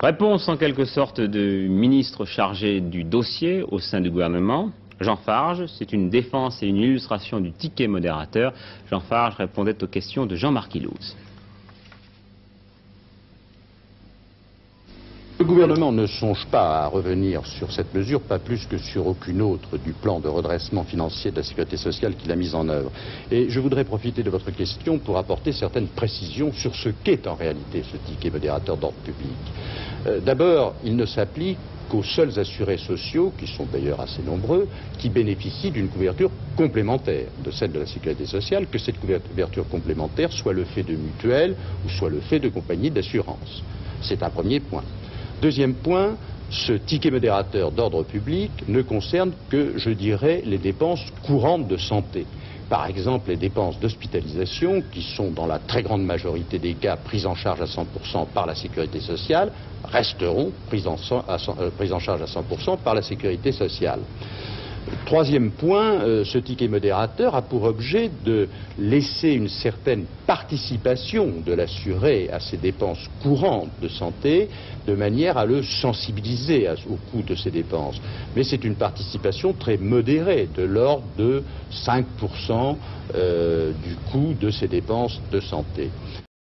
Réponse en quelque sorte du ministre chargé du dossier au sein du gouvernement. Jean Farge, c'est une défense et une illustration du ticket modérateur. Jean Farge répondait aux questions de Jean-Marc Illouz. Le gouvernement ne songe pas à revenir sur cette mesure, pas plus que sur aucune autre du plan de redressement financier de la sécurité sociale qu'il a mis en œuvre. Et je voudrais profiter de votre question pour apporter certaines précisions sur ce qu'est en réalité ce ticket modérateur d'ordre public. D'abord, il ne s'applique qu'aux seuls assurés sociaux, qui sont d'ailleurs assez nombreux, qui bénéficient d'une couverture complémentaire de celle de la sécurité sociale, que cette couverture complémentaire soit le fait de mutuelles ou soit le fait de compagnies d'assurance. C'est un premier point. Deuxième point, ce ticket modérateur d'ordre public ne concerne que, je dirais, les dépenses courantes de santé. Par exemple, les dépenses d'hospitalisation, qui sont dans la très grande majorité des cas prises en charge à 100% par la sécurité sociale, resteront prises en charge à 100% par la sécurité sociale. Troisième point, ce ticket modérateur a pour objet de laisser une certaine participation de l'assuré à ses dépenses courantes de santé, de manière à le sensibiliser au coût de ces dépenses. Mais c'est une participation très modérée, de l'ordre de 5% du coût de ces dépenses de santé.